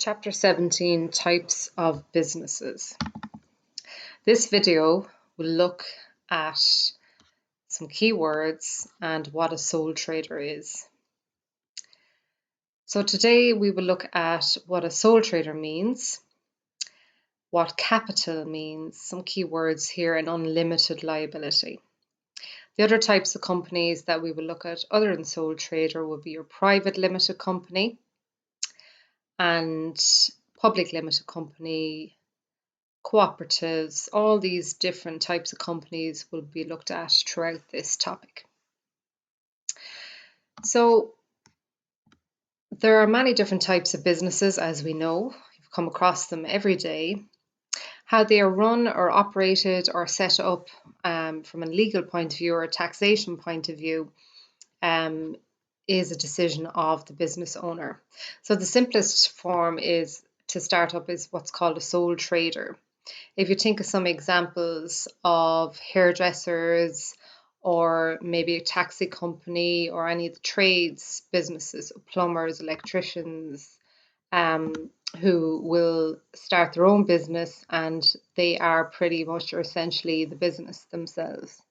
Chapter 17, Types of Businesses. This video will look at some keywords and what a sole trader is. So today we will look at what a sole trader means, what capital means, some keywords here, and unlimited liability. The other types of companies that we will look at other than sole trader would be your private limited company and public limited company, cooperatives. All these different types of companies will be looked at throughout this topic. So there are many different types of businesses, as we know. You've come across them every day. How they are run or operated or set up from a legal point of view or a taxation point of view is a decision of the business owner. So the simplest form is to start up is what's called a sole trader. If you think of some examples of hairdressers or maybe a taxi company or any of the trades businesses, plumbers, electricians, who will start their own business and they are pretty much or essentially the business themselves.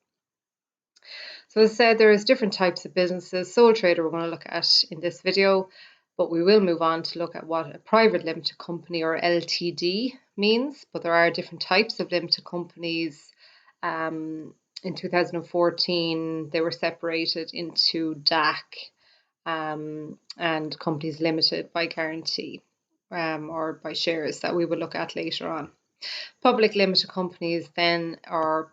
So as I said, there's different types of businesses. Sole trader we're going to look at in this video, but we will move on to look at what a private limited company or LTD means. But there are different types of limited companies. In 2014, they were separated into DAC and companies limited by guarantee or by shares that we will look at later on. Public limited companies then are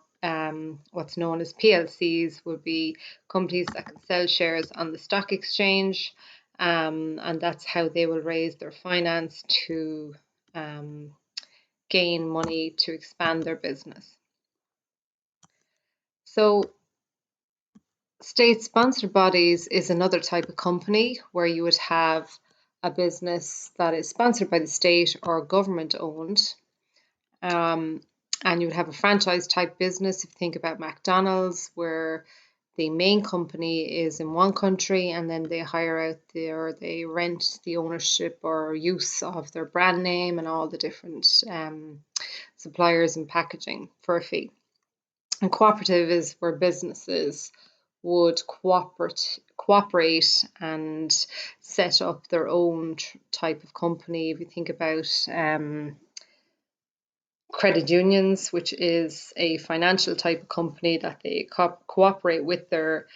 what's known as PLCs, would be companies that can sell shares on the stock exchange, and that's how they will raise their finance to gain money to expand their business. So state-sponsored bodies is another type of company where you would have a business that is sponsored by the state or government owned. And you would have a franchise type business. If you think about McDonald's, where the main company is in one country and then they hire out or they rent the ownership or use of their brand name and all the different suppliers and packaging for a fee. And cooperative is where businesses would cooperate and set up their own type of company. If you think about credit unions, which is a financial type of company that they cooperate with their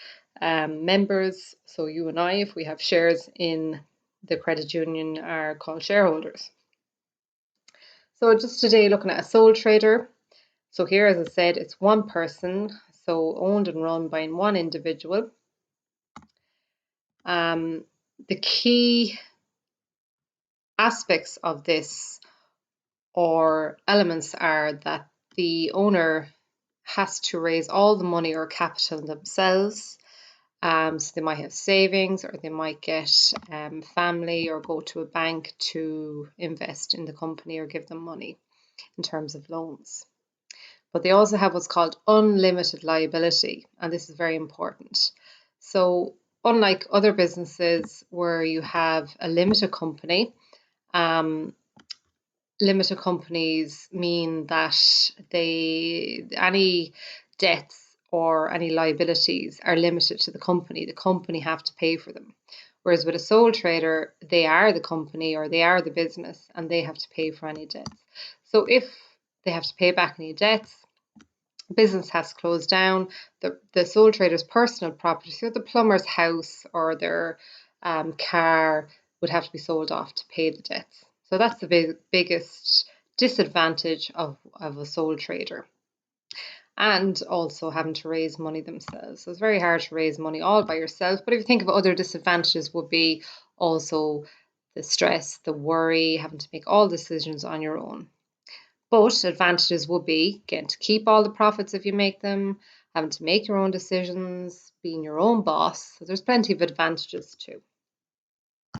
members. So you and I, if we have shares in the credit union, are called shareholders. So just today looking at a sole trader. So here, as I said, it's one person, so owned and run by one individual. The key aspects of this or elements are that the owner has to raise all the money or capital themselves. So they might have savings, or they might get family or go to a bank to invest in the company or give them money in terms of loans. But they also have what's called unlimited liability, and this is very important. So unlike other businesses where you have a limited company, limited companies mean that any debts or any liabilities are limited to the company. The company have to pay for them. Whereas with a sole trader, they are the company or they are the business and they have to pay for any debts. So if they have to pay back any debts, business has to close down, the sole trader's personal property, so the plumber's house or their car would have to be sold off to pay the debts. So that's the biggest disadvantage of a sole trader. And also having to raise money themselves. So it's very hard to raise money all by yourself. But if you think of other disadvantages, would be also the stress, the worry, having to make all decisions on your own. But advantages would be getting to keep all the profits if you make them, having to make your own decisions, being your own boss. So there's plenty of advantages too.